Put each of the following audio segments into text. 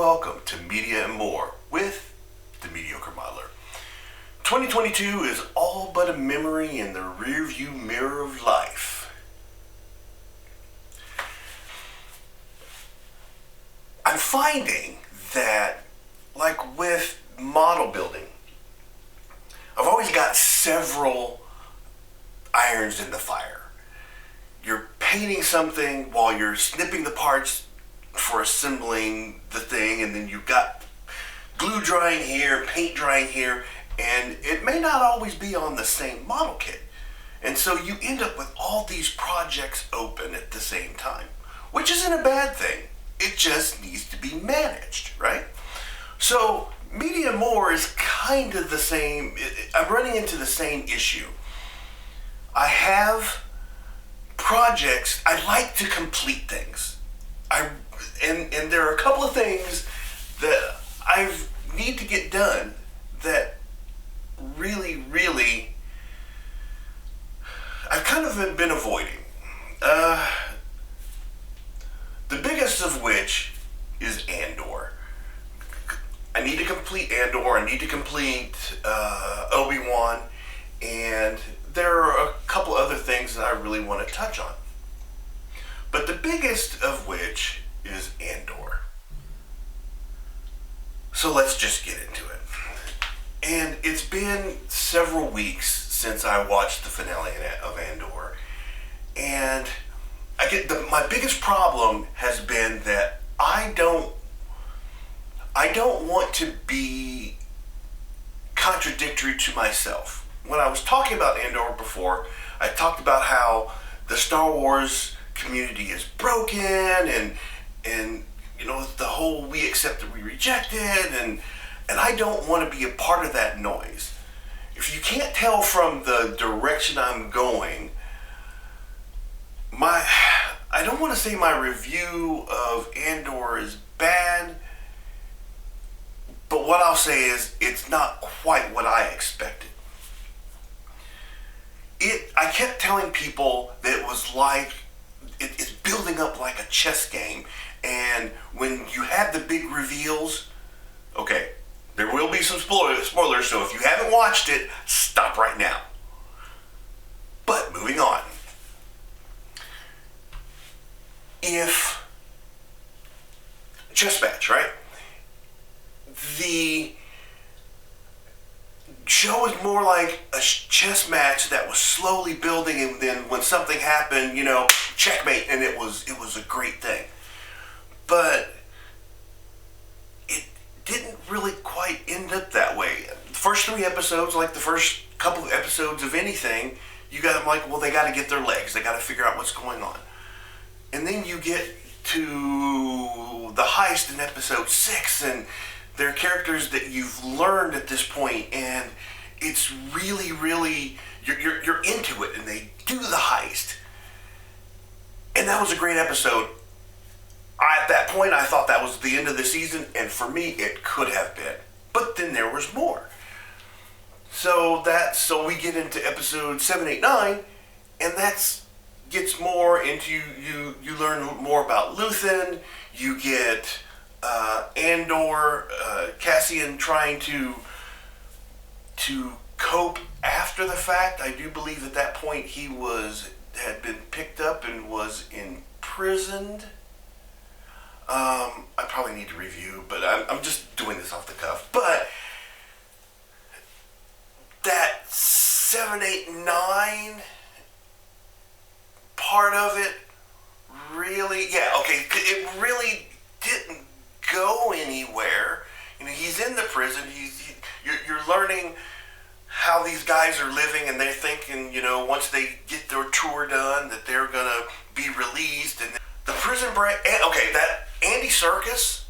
welcome to Media and More with the Mediocre Modeler. 2022 is all but a memory in the rearview mirror of life. I'm finding that, like with model building, I've always got several irons in the fire. You're painting something while you're snipping the parts for assembling the thing, and then you've got glue drying here, paint drying here, and it may not always be on the same model kit. And so you end up with all these projects open at the same time, which isn't a bad thing. It just needs to be managed, right? So Media More is kind of the same. I'm running into the same issue. I have projects. I like to complete things. And there are a couple of things that I need to get done that really I've kind of been avoiding. The biggest of which is Andor. I need to complete Andor. I need to complete Obiwan, and there are a couple other things that I really want to touch on. But the biggest of which is Andor. So let's just get into it. And it's been several weeks since I watched the finale of Andor. And my biggest problem has been that I don't want to be contradictory to myself. When I was talking about Andor before, I talked about how the Star Wars community is broken and you know, the whole we accepted, we rejected, and I don't want to be a part of that noise. If you can't tell from the direction I'm going, I don't want to say my review of Andor is bad, but what I'll say is it's not quite what I expected. I kept telling people that it was like, it's building up like a chess game, and when you have the big reveals, okay, there will be some spoilers, so if you haven't watched it, stop right now. But moving on. If chess match, right? The show is more like a chess match that was slowly building, and then when something happened, you know, checkmate, and it was a great thing. But it didn't really quite end up that way. The first 3 episodes, like the first couple of episodes of anything, you got them like, well, they got to get their legs. They got to figure out what's going on. And then you get to the heist in episode 6, and they're characters that you've learned at this point, and it's really you're into it, and they do the heist. And that was a great episode. At that point, I thought that was the end of the season, and for me, it could have been. But then there was more. So we get into episode 7, 8, 9, and gets more into you learn more about Luthen. You get Andor, Cassian trying to cope after the fact. I do believe at that point he had been picked up and was imprisoned. I probably need to review, but I'm just doing this off the cuff. But that 7, 8, 9 part of it really, it really didn't go anywhere. You know, he's in the prison. You're learning how these guys are living, and they're thinking, you know, once they get their tour done, that they're gonna be released. And the prison break. Okay, that Andy Serkis.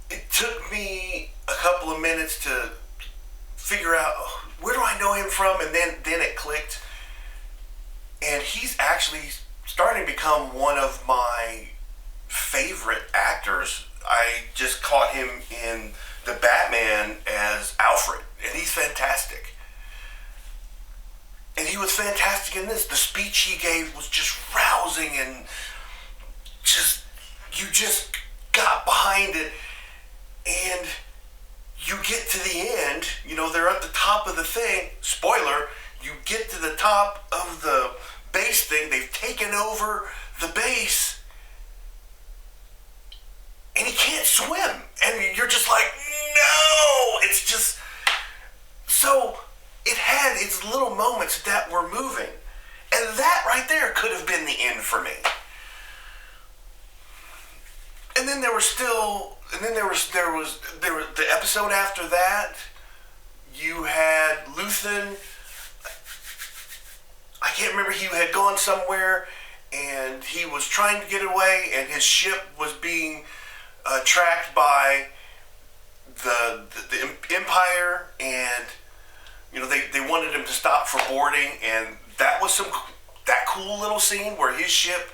It took me a couple of minutes to figure out where do I know him from, and then it clicked. And he's actually starting to become one of my favorite actors. I just caught him in the Batman as Alfred, and he's fantastic. And he was fantastic in this. The speech he gave was just rousing, and you just got behind it, and you get to the end, they're at the top of the thing. Spoiler, you get to the top of the base thing. They've taken over the base, and he can't swim. And you're just like, no! It's just... So, it had its little moments that were moving. And that right there could have been the end for me. And then there was the episode after that. You had Luthen. I can't remember. He had gone somewhere, and he was trying to get away, and his ship was being tracked by the Empire, and they wanted him to stop for boarding, and that was that cool little scene where his ship,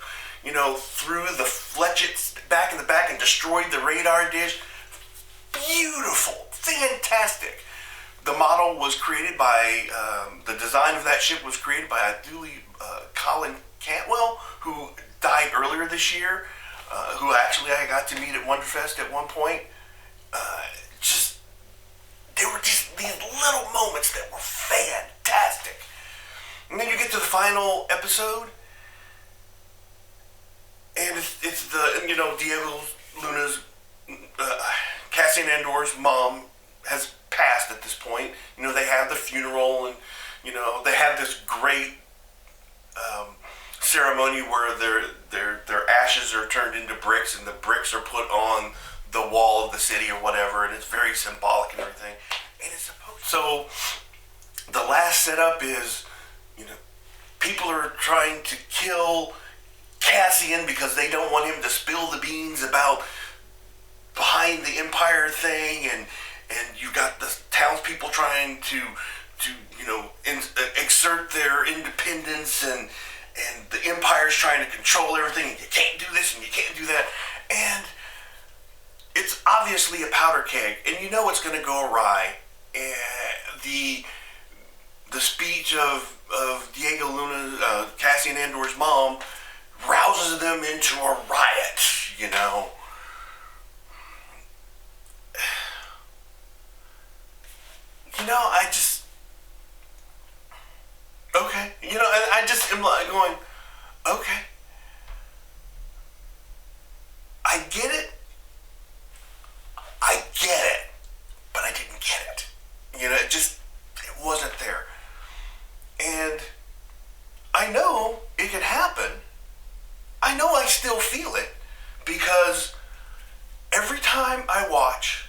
threw the fletchets back in the back and destroyed the radar dish. Beautiful, fantastic. The model was created by, the design of that ship was created by Colin Cantwell, who died earlier this year, who actually I got to meet at Wonderfest at one point. There were just these little moments that were fantastic. And then you get to the final episode, and it's Diego Luna's, Cassian Andor's mom has passed at this point. They have the funeral, and they have this great ceremony where their ashes are turned into bricks, and the bricks are put on the wall of the city or whatever, and it's very symbolic and everything. And it's supposed... So the last setup is, people are trying to kill Cassian because they don't want him to spill the beans about behind the Empire thing, and you got the townspeople trying to exert their independence, and the Empire's trying to control everything, and you can't do this and you can't do that, and it's obviously a powder keg, and it's going to go awry. And the speech of Diego Luna, Cassian Andor's mom, rouses them into a riot, I just... Okay. I just am like going, okay. I get it. But I didn't get it. It wasn't there. And I know it can happen. I know I still feel it, because every time I watch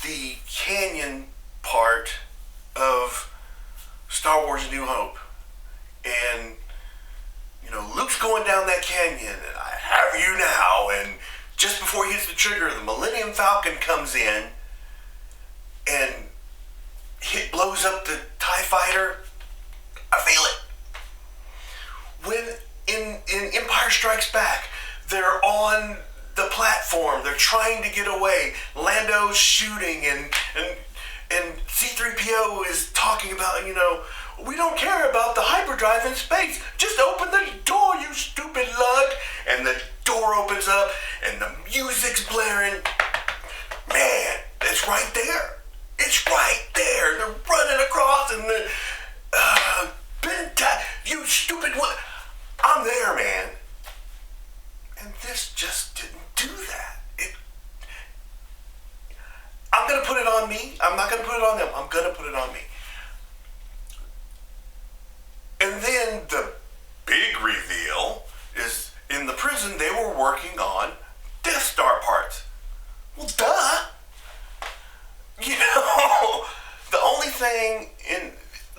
the canyon part of Star Wars: A New Hope, and Luke's going down that canyon, and I have you now, and just before he hits the trigger, the Millennium Falcon comes in, and it blows up the TIE fighter. I feel it. When in Empire Strikes Back, they're on the platform, they're trying to get away, Lando's shooting, and C-3PO is talking about, we don't care about the hyperdrive in space. Just open the door, you stupid lug. And the door opens up, and the music's blaring. Man, it's right there. It's right there. They're running across, and the you stupid what? I'm there, man. And this just didn't do that. I'm gonna put it on me. I'm not gonna put it on them. I'm gonna put it on me. And then the big reveal is, in the prison, they were working on Death Star parts. Well, duh. The only thing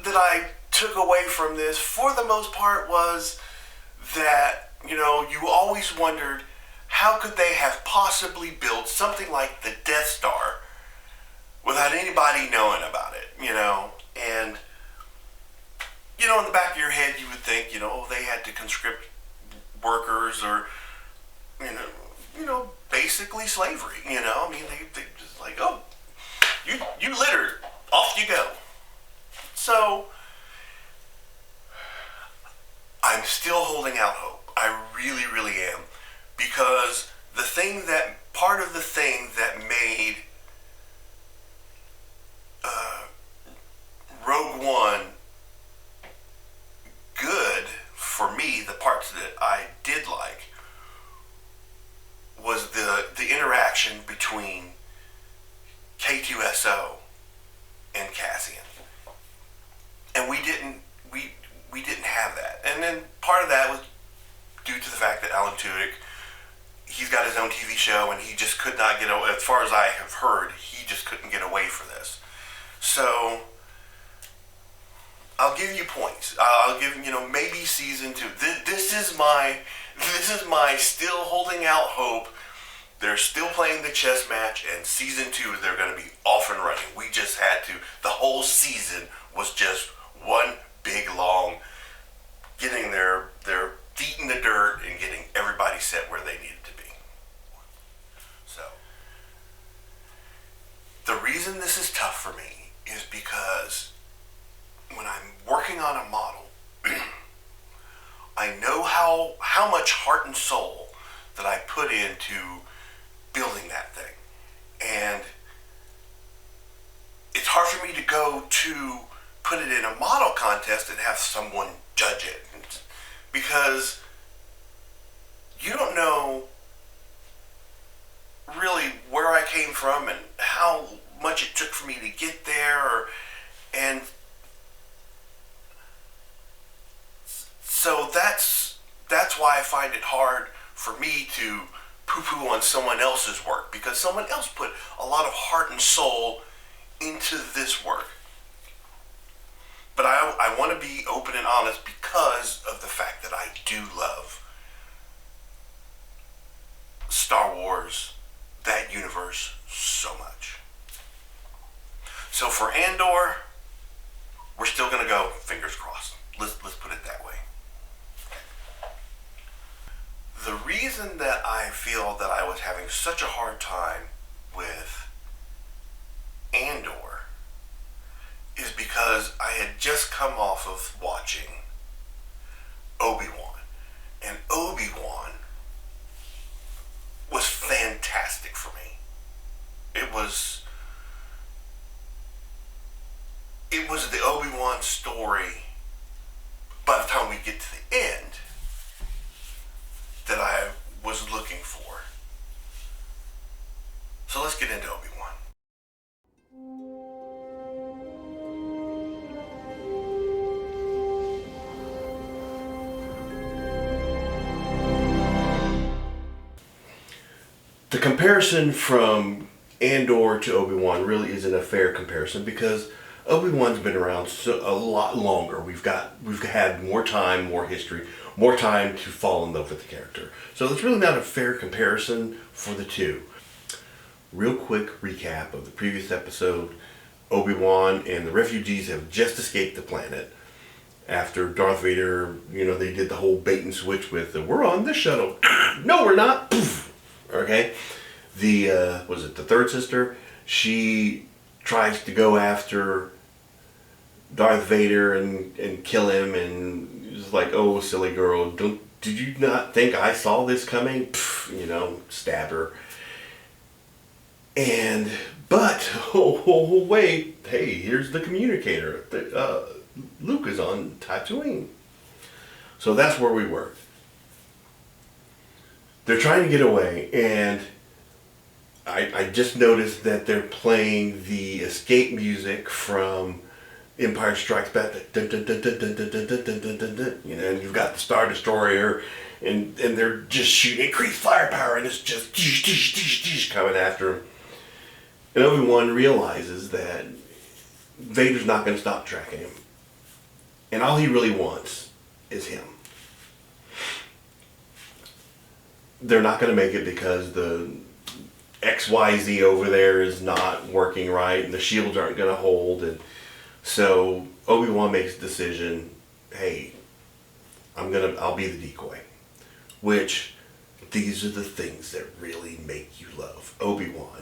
that I took away from this, for the most part, was that, you always wondered, how could they have possibly built something like the Death Star without anybody knowing about it, And, in the back of your head, you would think, they had to conscript workers, or, basically slavery, they just like, oh, you littered, off you go. So, I'm still holding out hope. I really, really am. because part of the thing that made Rogue One good for me, the parts that I did like, was the interaction between K2SO and Cassian, and we didn't have that. And then part of that was due to the fact that Alan Tudyk, he's got his own TV show, and he just could not get away. As far as I have heard, he just couldn't get away for this. So I'll give you points. I'll give maybe season 2. This is my still holding out hope. They're still playing the chess match, and season 2 they're going to be off and running. We just had to. The whole season was just one big long getting their feet in the dirt and getting everybody set where they needed to be. So the reason this is tough for me is because when I'm working on a model, I know how much heart and soul that I put into building that thing. And it's hard for me to go to put it in a model contest and have someone judge it. Because you don't know really where I came from and how much it took for me to get there. And so that's why I find it hard for me to poo-poo on someone else's work, because someone else put a lot of heart and soul into this work. But I want to be open and honest because of the fact that I do love Star Wars, that universe, so much. So for Andor, we're still going to go fingers crossed. Let's put it that way. The reason that I feel that I was having such a hard time with Andor is because I had just come off of watching Obi-Wan. And Obi-Wan was fantastic for me. It was the Obi-Wan story, by the time we get to the end, that I was looking for. So let's get into Obi-Wan. The comparison from Andor to Obi-Wan really isn't a fair comparison, because Obi-Wan's been around a lot longer. We've had more time, more history, more time to fall in love with the character. So it's really not a fair comparison for the two. Real quick recap of the previous episode. Obi-Wan and the refugees have just escaped the planet after Darth Vader, they did the whole bait and switch with, we're on this shuttle. No, we're not. Okay. Was it the third sister? She tries to go after Darth Vader and kill him, and it's like, oh, silly girl, did you not think I saw this coming? Stab her. But wait, hey, here's the communicator. Luke is on Tatooine. So that's where we were. They're trying to get away, and I just noticed that they're playing the escape music from Empire Strikes Back. Dun, dun, dun, dun, dun, dun, dun, dun, dun, dun, dun, and you've got the Star Destroyer, and they're just shooting increased firepower, and it's just coming after him. And Obi-Wan realizes that Vader's not going to stop tracking him, and all he really wants is him. They're not going to make it because the XYZ over there is not working right, and the shields aren't going to hold, and so Obi-Wan makes a decision. Hey, I'll be the decoy. Which, these are the things that really make you love Obi-Wan.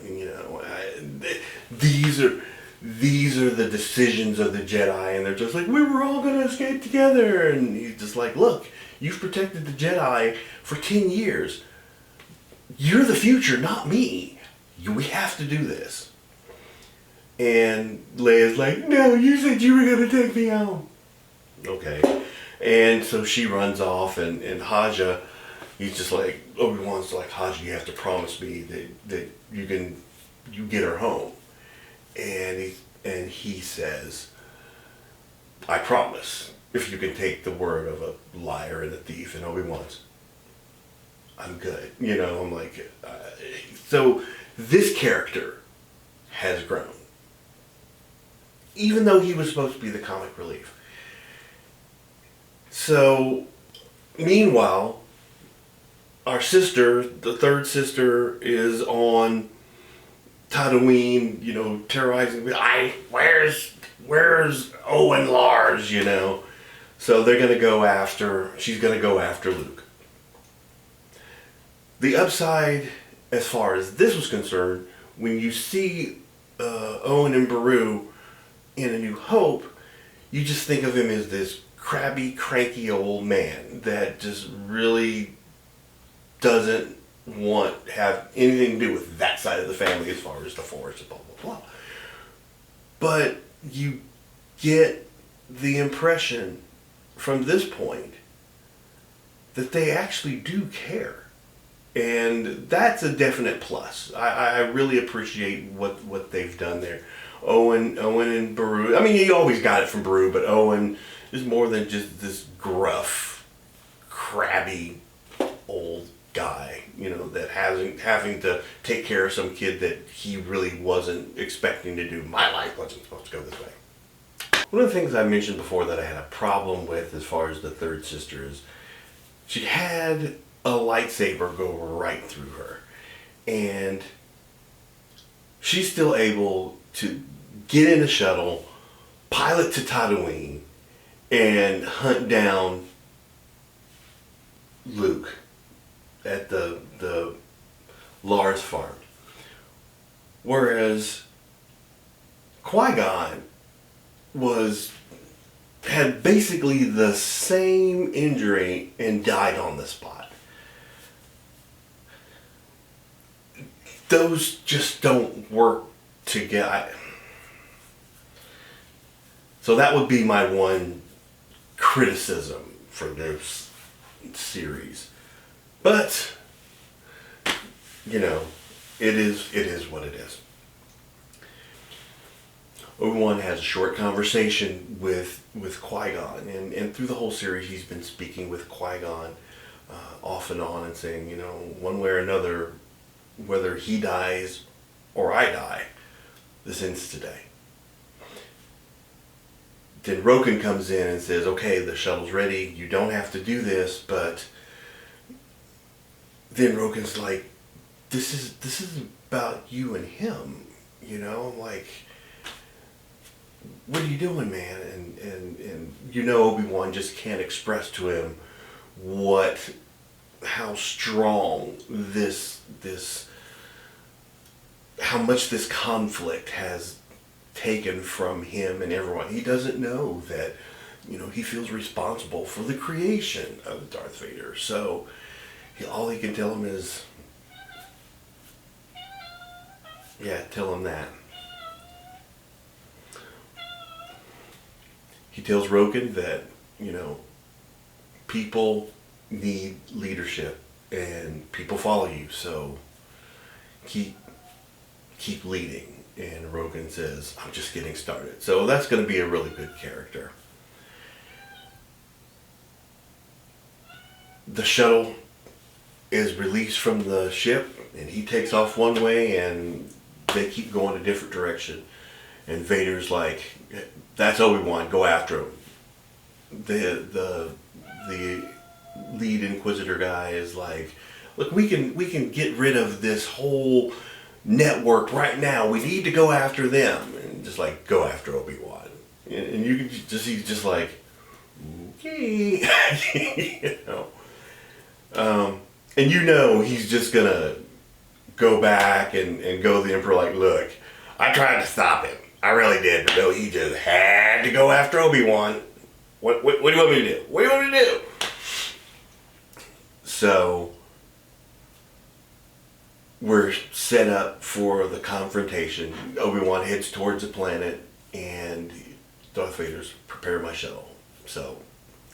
These are the decisions of the Jedi, and they're just like, we were all going to escape together, and he's just like, look, you've protected the Jedi for 10 years. you're the future, not me. We have to do this. And Leia's like, no, you said you were going to take me home. Okay. And so she runs off, and Haja, he's just like, Obi-Wan's like, Haja, you have to promise me that you get her home. And he says, I promise, if you can take the word of a liar and a thief. And Obi-Wan's, I'm good. I'm like, so this character has grown. Even though he was supposed to be the comic relief. So, meanwhile, our sister, the third sister, is on Tatooine, terrorizing. Where's Owen Lars, So they're going to go after, she's going to go after Luke. The upside, as far as this was concerned, when you see Owen and Beru in A New Hope, you just think of him as this crabby, cranky old man that just really doesn't have anything to do with that side of the family as far as the Force and blah, blah, blah. But you get the impression from this point that they actually do care. And that's a definite plus. I really appreciate what they've done there. Owen and Beru. I mean, you always got it from Beru, but Owen is more than just this gruff, crabby, old guy, that having to take care of some kid that he really wasn't expecting to do. My life wasn't supposed to go this way. One of the things I mentioned before that I had a problem with as far as the third sister is she had a lightsaber go right through her. And she's still able to get in a shuttle, pilot to Tatooine, and hunt down Luke at the Lars farm. Whereas Qui-Gon had basically the same injury and died on the spot. Those just don't work together. So that would be my one criticism for this series. But, it is what it is. Obi-Wan has a short conversation with Qui-Gon, and through the whole series he's been speaking with Qui-Gon off and on and saying, one way or another, whether he dies or I die, this ends today. Then Roken comes in and says, okay, the shuttle's ready, you don't have to do this, but then Roken's like, this is about you and him, like, what are you doing, man? And Obi-Wan just can't express to him how strong how much this conflict has taken from him and everyone. He doesn't know that, he feels responsible for the creation of Darth Vader. So all he can tell him is, tell him that. He tells Roken that, people need leadership and people follow you, so keep leading. And Roken says, I'm just getting started. So that's going to be a really good character. The shuttle is released from the ship, and he takes off one way, and they keep going a different direction. And Vader's like, that's Obi-Wan, go after him. The lead Inquisitor guy is like, look, we can get rid of this whole network right now. We need to go after them. And just like, go after Obi-Wan. And you can just, he's just like, okay. And he's just gonna go back and go to the Emperor like, look, I tried to stop him. I really did, but no, he just had to go after Obi-Wan. What do you want me to do? What do you want me to do? So we're set up for the confrontation. Obi-Wan heads towards the planet, and Darth Vader's prepare my shuttle. So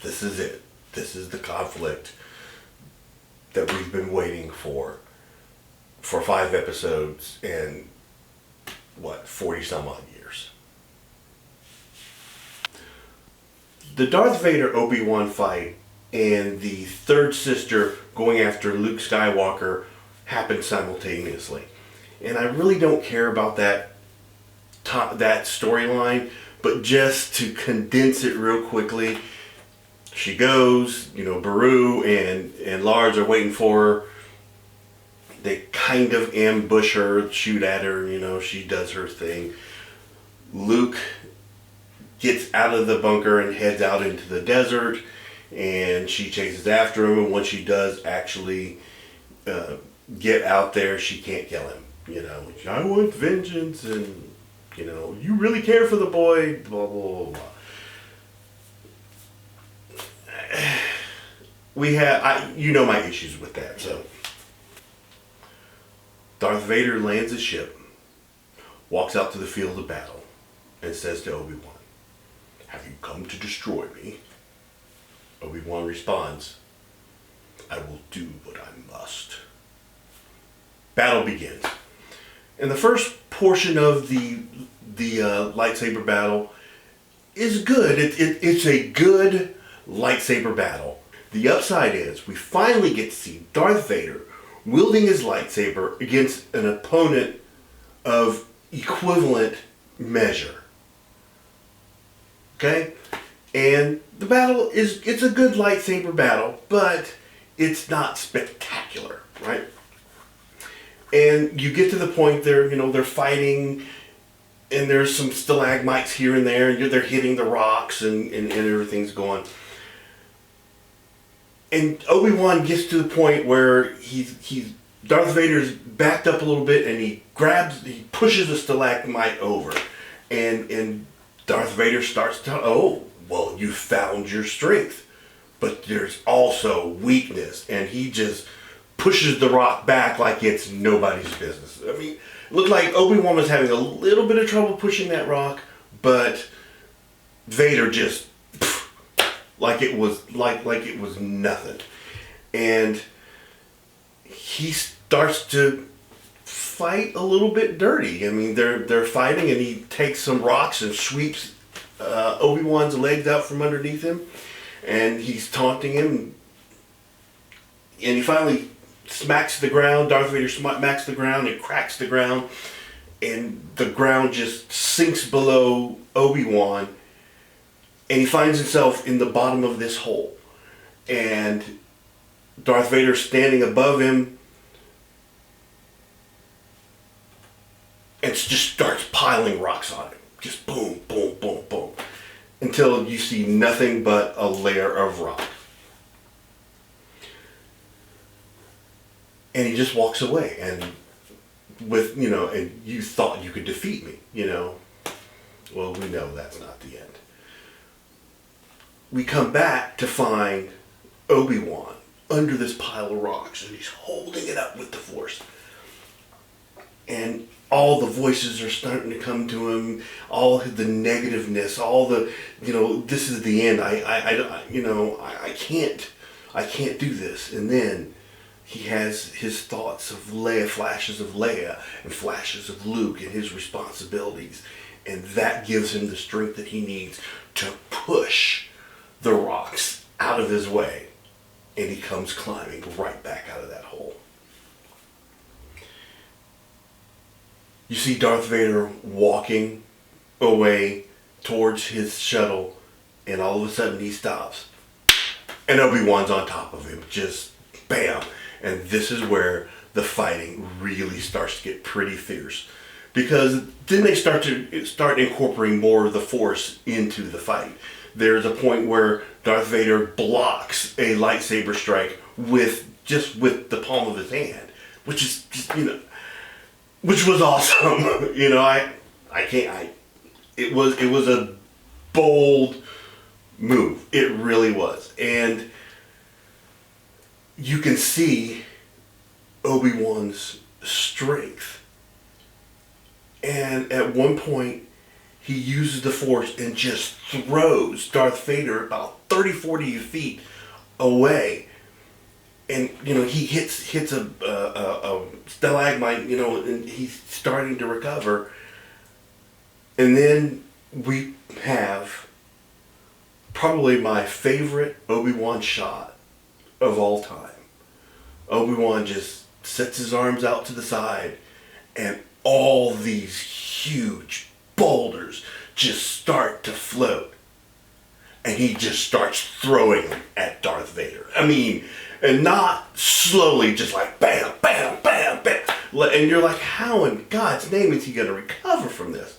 this is it. This is the conflict that we've been waiting for 5 episodes and 40 some odd years. The Darth Vader Obi-Wan fight and the third sister going after Luke Skywalker happened simultaneously. And I really don't care about that storyline, but just to condense it real quickly, she goes, Beru and Lars are waiting for her. They kind of ambush her, shoot at her, she does her thing. Luke gets out of the bunker and heads out into the desert, and she chases after him, and once she does actually get out there, she can't kill him. I want vengeance, and, you really care for the boy, blah, blah, blah. My issues with that, so. Darth Vader lands his ship, walks out to the field of battle, and says to Obi-Wan, "Have you come to destroy me?" Obi-Wan responds, "I will do what I must." Battle begins. And the first portion of the lightsaber battle is good. It's a good lightsaber battle. The upside is we finally get to see Darth Vader wielding his lightsaber against an opponent of equivalent measure. Okay? And the battle it's a good lightsaber battle, but it's not spectacular, right? And you get to the point they're fighting, and there's some stalagmites here and there, and they're hitting the rocks, and everything's going. And Obi-Wan gets to the point where Darth Vader's backed up a little bit, and he pushes a stalagmite over, and Darth Vader starts to, "Oh, well, you found your strength, but there's also weakness," and he just pushes the rock back like it's nobody's business. I mean, it looked like Obi-Wan was having a little bit of trouble pushing that rock, but Vader just like it was nothing. And he starts to fight a little bit dirty. I mean, they're fighting, and he takes some rocks and sweeps Obi-Wan's legs out from underneath him, and he's taunting him, and he finally smacks the ground. Darth Vader smacks the ground and cracks the ground, and the ground just sinks below Obi-Wan, and he finds himself in the bottom of this hole. And Darth Vader standing above him and just starts piling rocks on him. Just boom, boom, boom, boom. Until you see nothing but a layer of rock. And he just walks away, and and you thought you could defeat me, Well, we know that's not the end. We come back to find Obi-Wan under this pile of rocks, and he's holding it up with the Force. And all the voices are starting to come to him, all the negativeness, all the, this is the end. I can't do this. And then he has his thoughts of Leia, flashes of Leia, and flashes of Luke, and his responsibilities. And that gives him the strength that he needs to push the rocks out of his way. And he comes climbing right back out of that hole. You see Darth Vader walking away towards his shuttle, and all of a sudden he stops. And Obi-Wan's on top of him, just bam. And this is where the fighting really starts to get pretty fierce. Because then they start incorporating more of the Force into the fight. There's a point where Darth Vader blocks a lightsaber strike with the palm of his hand, which is just, which was awesome. It was a bold move. It really was. And you can see Obi-Wan's strength. And at one point, he uses the Force and just throws Darth Vader about 30, 40 feet away. And, he hits a stalagmite, and he's starting to recover. And then we have probably my favorite Obi-Wan shot of all time. Obi-Wan just sets his arms out to the side, and all these huge boulders just start to float. And he just starts throwing them at Darth Vader. I mean, and not slowly, just like bam, bam, bam, bam. And you're like, how in God's name is he going to recover from this?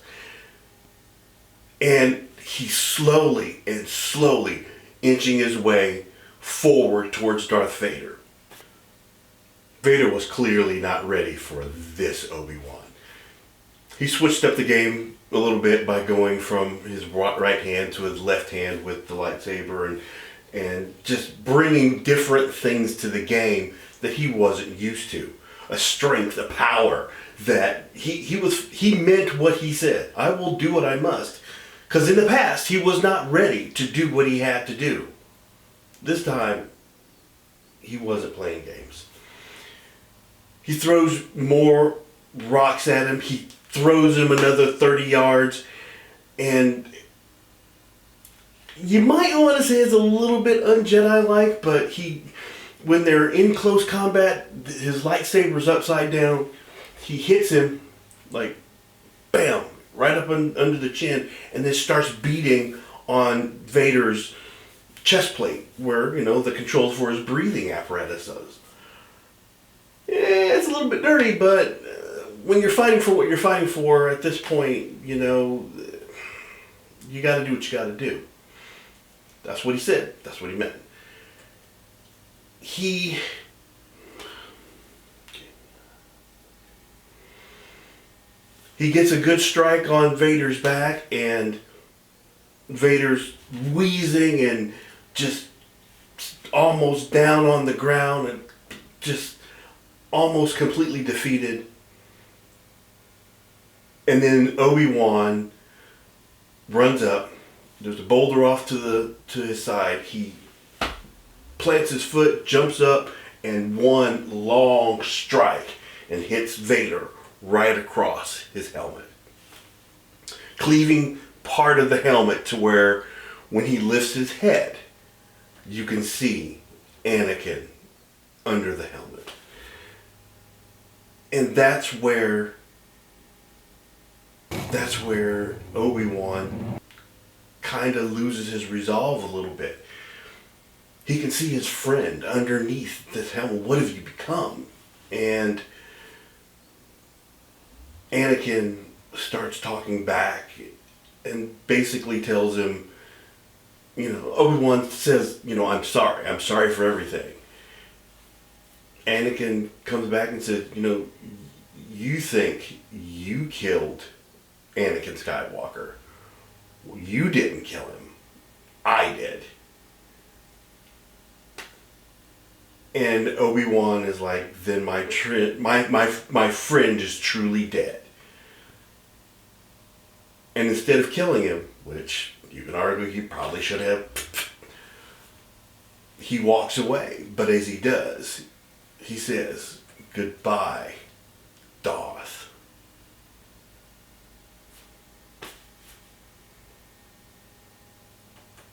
And he's slowly and slowly inching his way forward towards Darth Vader. Vader was clearly not ready for this Obi-Wan. He switched up the game a little bit by going from his right hand to his left hand with the lightsaber and just bringing different things to the game that he wasn't used to. A strength, a power that he meant what he said. I will do what I must. Because in the past, he was not ready to do what he had to do. This time, he wasn't playing games. He throws more rocks at him. He throws him another 30 yards. And you might want to say it's a little bit un-Jedi-like, but when they're in close combat, his lightsaber's upside down. He hits him like, bam, right up under the chin, and then starts beating on Vader's chest plate, where, the controls for his breathing apparatus is. Yeah, it's a little bit dirty, but when you're fighting for what you're fighting for, at this point, you got to do what you got to do. That's what he said. That's what he meant. He gets a good strike on Vader's back, and Vader's wheezing and just almost down on the ground and just almost completely defeated. And then Obi-Wan runs up. There's a boulder off to his side. He plants his foot, jumps up, and one long strike and hits Vader right across his helmet, cleaving part of the helmet to where when he lifts his head, you can see Anakin under the helmet. And that's where Obi-Wan kind of loses his resolve a little bit. He can see his friend underneath this helmet. What have you become? And Anakin starts talking back and basically tells him, Obi-Wan says, I'm sorry. I'm sorry for everything. Anakin comes back and says, you think you killed Anakin Skywalker. You didn't kill him. I did. And Obi-Wan is like, then my friend is truly dead. And instead of killing him, which you can argue he probably should have, he walks away. But as he does, he says, goodbye, Darth.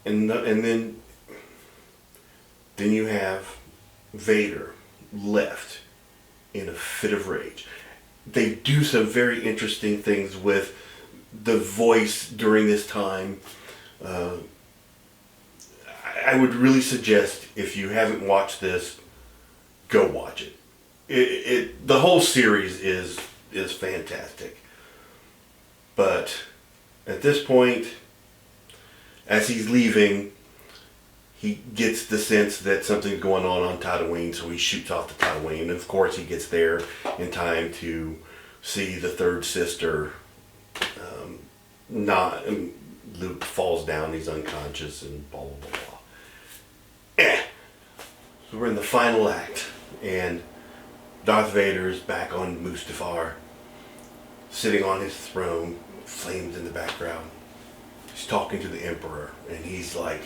And then you have Vader left in a fit of rage. They do some very interesting things with the voice during this time. I would really suggest, if you haven't watched this, go watch it. The whole series is fantastic. But at this point, as he's leaving, he gets the sense that something's going on Tatooine, so he shoots off to Tatooine. And of course, he gets there in time to see the third sister. And Luke falls down, he's unconscious, and blah, blah, blah, blah. So we're in the final act, and Darth Vader's back on Mustafar, sitting on his throne, flames in the background. He's talking to the Emperor, and he's like,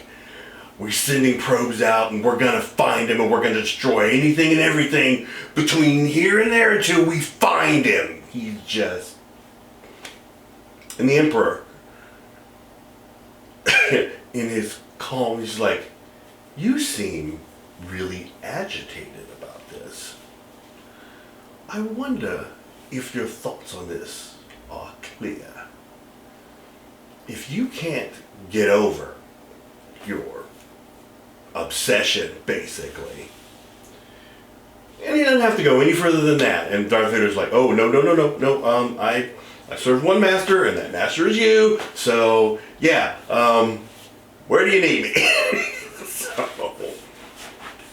we're sending probes out, and we're gonna find him, and we're gonna destroy anything and everything between here and there until we find him. He's just... And the Emperor, in his calm, he's like, you seem really agitated about this. I wonder if your thoughts on this are clear. If you can't get over your obsession, basically. And he doesn't have to go any further than that. And Darth Vader's like, oh, no, I serve one master, and that master is you. So, yeah, where do you need me? So,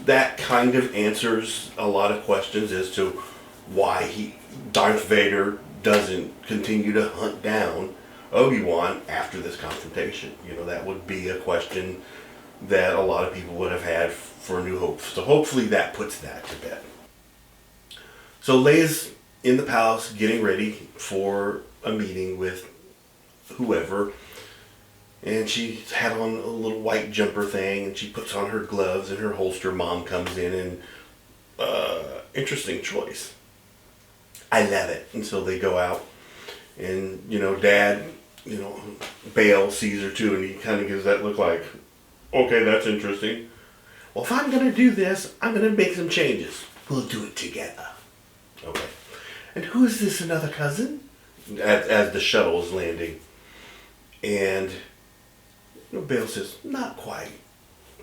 that kind of answers a lot of questions as to why Darth Vader doesn't continue to hunt down Obi-Wan after this confrontation. You know, that would be a question that a lot of people would have had for New Hope. So hopefully that puts that to bed. So Leia's in the palace getting ready for a meeting with whoever. And she had on a little white jumper thing, and she puts on her gloves and her holster. Mom comes in, and interesting choice. I love it. And so they go out, and, you know, Dad, you know, Bail sees her too, and he kind of gives that look like, okay, that's interesting. Well, if I'm going to do this, I'm going to make some changes. We'll do it together. Okay. And who is this, another cousin? As the shuttle is landing. And you know, Bail says, not quite.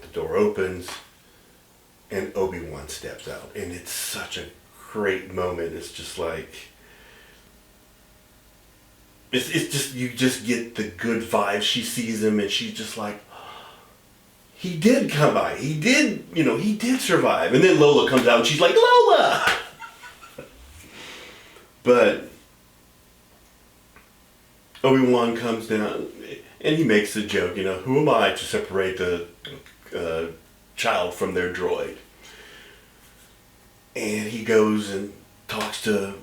The door opens, and Obi-Wan steps out. And it's such a great moment. It's just like... It's just, you just get the good vibes. She sees him, and she's just like, he did come by. He did, you know, he did survive. And then Lola comes out, and she's like, Lola! But Obi-Wan comes down, and he makes the joke, you know, who am I to separate the child from their droid? And he goes and talks to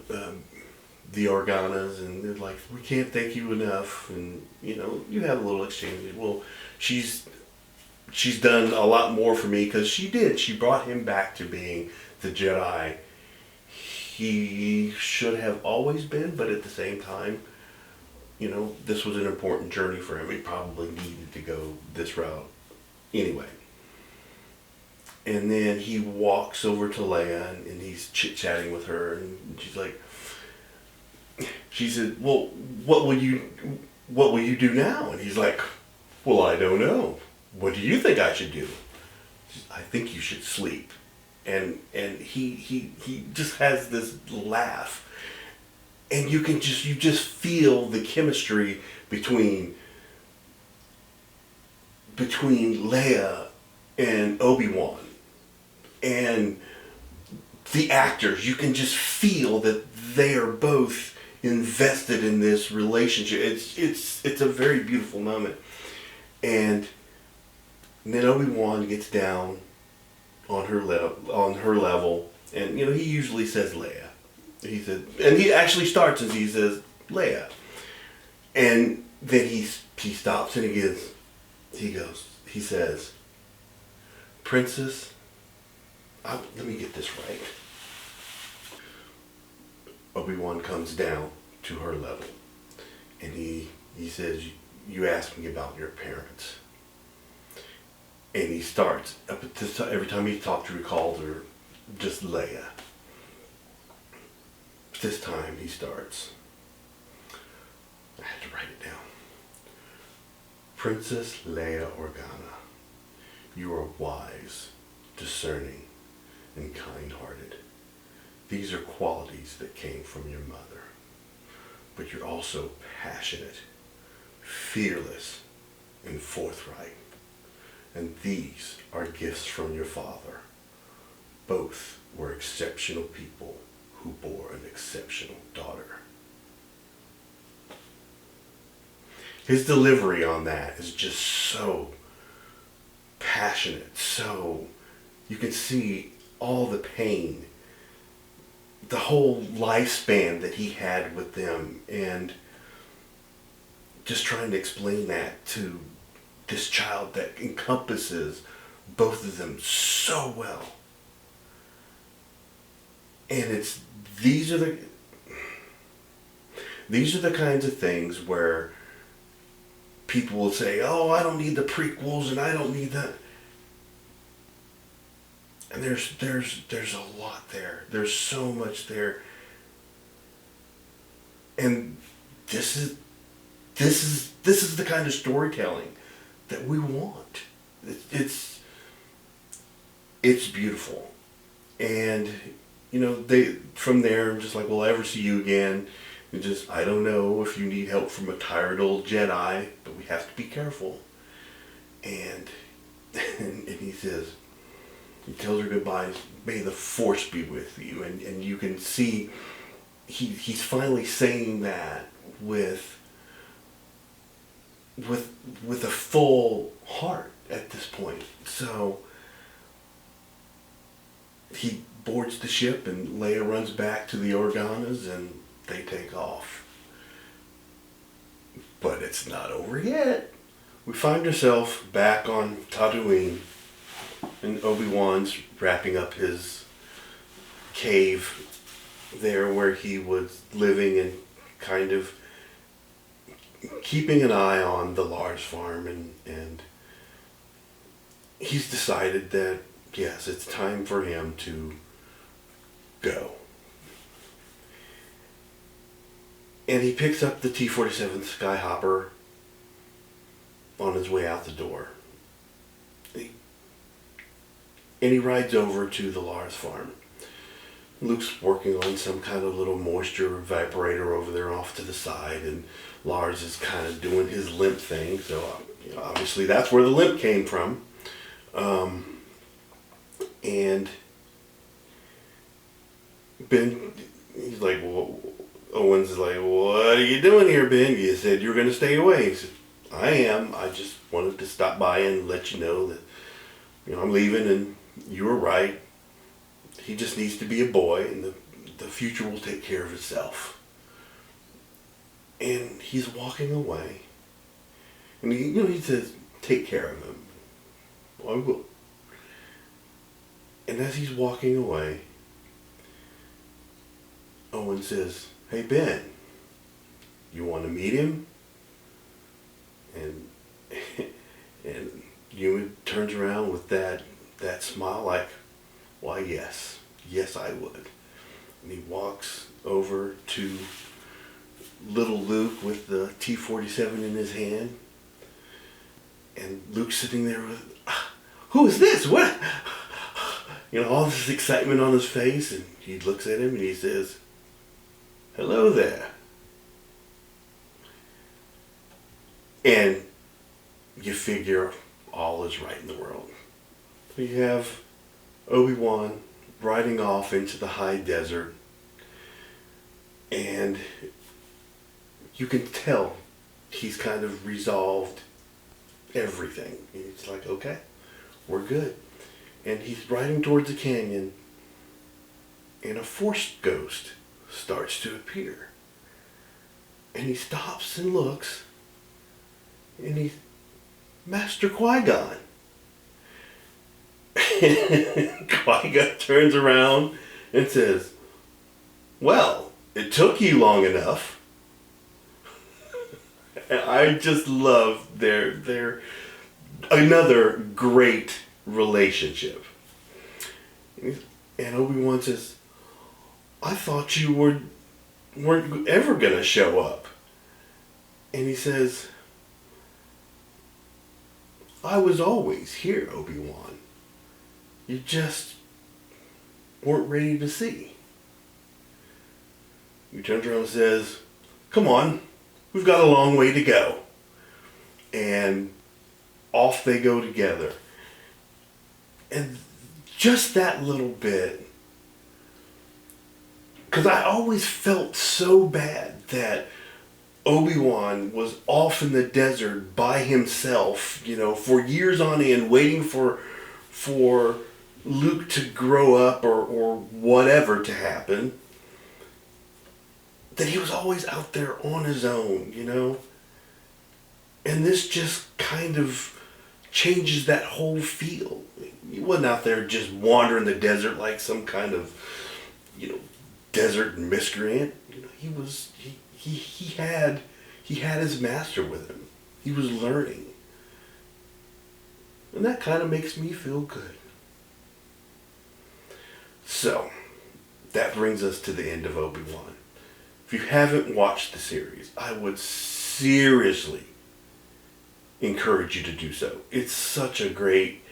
the Organas, and they're like, we can't thank you enough. And, you know, you have a little exchange. Well, she's done a lot more for me, because she did. She brought him back to being the Jedi he should have always been, but at the same time, you know, this was an important journey for him. He probably needed to go this route anyway. And then he walks over to Leia, and he's chit-chatting with her, and she's like, she said, well, what will you do now? And he's like, well, I don't know. What do you think I should do? She said, I think you should sleep. And he just has this laugh. And you just feel the chemistry between Leia and Obi-Wan. And the actors, you can just feel that they are both invested in this relationship. It's a very beautiful moment. And then Obi-Wan gets down on her level, and you know, he usually says Leia. He said, and he actually starts as he says Leia, and then he stops, and he says, Princess, let me get this right. Obi-Wan comes down to her level, and he says, you asked me about your parents. And he starts, every time he talks to her, he calls her just Leia. This time he starts, I had to write it down. Princess Leia Organa, you are wise, discerning, and kind-hearted. These are qualities that came from your mother. But you're also passionate, fearless, and forthright. And these are gifts from your father. Both were exceptional people who bore an exceptional daughter. His delivery on that is just so passionate, so you can see all the pain the whole lifespan that he had with them, and just trying to explain that to this child that encompasses both of them so well. And these are the kinds of things where people will say, "Oh, I don't need the prequels, and I don't need that." And there's a lot there. There's so much there. And this is the kind of storytelling that we want. It's beautiful. And from there, I'm just like, will I ever see you again? And just, I don't know if you need help from a tired old Jedi, but we have to be careful. And he says, he tells her goodbye, may the Force be with you. And you can see he's finally saying that with a full heart at this point. So he boards the ship, and Leia runs back to the Organas, and they take off. But it's not over yet. We find ourselves back on Tatooine, and Obi-Wan's wrapping up his cave there where he was living and kind of keeping an eye on the Lars farm, and he's decided that, yes, it's time for him to go. And he picks up the T-47 Skyhopper on his way out the door. And he rides over to the Lars farm. Luke's working on some kind of little moisture evaporator over there off to the side, and Lars is kind of doing his limp thing, so obviously that's where the limp came from. And Ben, he's like, well, Owen's like, what are you doing here, Ben? You said you were going to stay away. He said, I am. I just wanted to stop by and let you know that, I'm leaving, and you were right. He just needs to be a boy, and the future will take care of itself. And he's walking away. And he says, take care of him. Well, I will. And as he's walking away, Owen says, hey, Ben, you want to meet him? And Ewan turns around with that smile like, why, yes, I would. And he walks over to little Luke with the T-47 in his hand. And Luke's sitting there with, who is this? What? All this excitement on his face. And he looks at him and he says, hello there. And you figure all is right in the world. You have Obi-Wan riding off into the high desert, and you can tell he's kind of resolved everything. It's like, okay, we're good. And he's riding towards the canyon, and a Force ghost starts to appear. And he stops and looks, and he's Master Qui-Gon. Qui-Gon turns around and says, well, it took you long enough. And I just love their another great relationship. And Obi-Wan says, I thought you weren't ever gonna show up. And he says, I was always here, Obi-Wan. You just weren't ready to see. He turns around and says, come on, we've got a long way to go. And off they go together. And just that little bit, because I always felt so bad that Obi-Wan was off in the desert by himself, for years on end, waiting for Luke to grow up or whatever to happen. that he was always out there on his own, you know? And this just kind of changes that whole feel. He wasn't out there just wandering the desert like some kind of, you know, desert miscreant. You know, he had his master with him. He was learning. And that kind of makes me feel good. So, that brings us to the end of Obi-Wan. If you haven't watched the series, I would seriously encourage you to do so. It's such a great,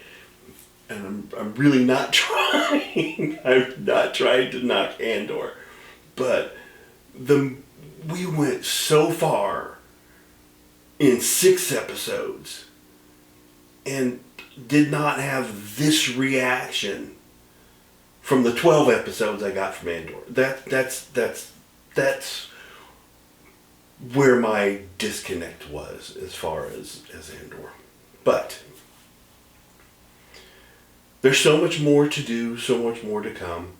and I'm really not trying. I'm not trying to knock Andor, but we went so far in 6 episodes and did not have this reaction from the 12 episodes I got from Andor. That's where my disconnect was as far as Andor. But there's so much more to do, so much more to come.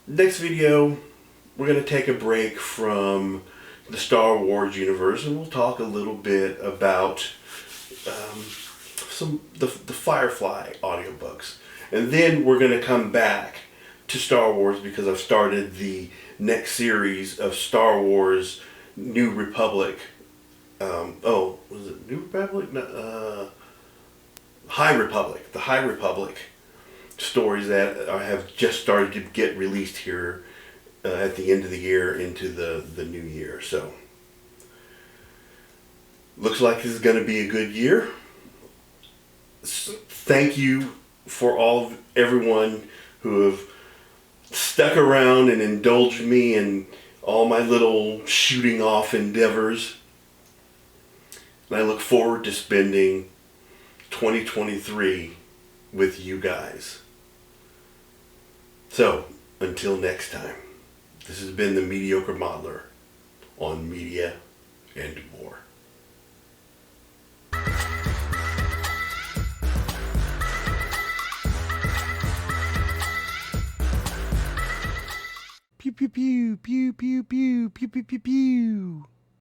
Next video, we're going to take a break from the Star Wars universe, and we'll talk a little bit about the Firefly audiobooks. And then we're going to come back to Star Wars because I've started the next series of Star Wars New Republic. Was it New Republic? No, High Republic. The High Republic stories that have just started to get released here at the end of the year into the new year. So, looks like this is going to be a good year. Thank you for everyone who have stuck around and indulged me in all my little shooting off endeavors. And I look forward to spending 2023 with you guys. So, until next time, this has been the Mediocre Modeler on Media and More. Pew pew pew pew pew pew pew pew pew pew.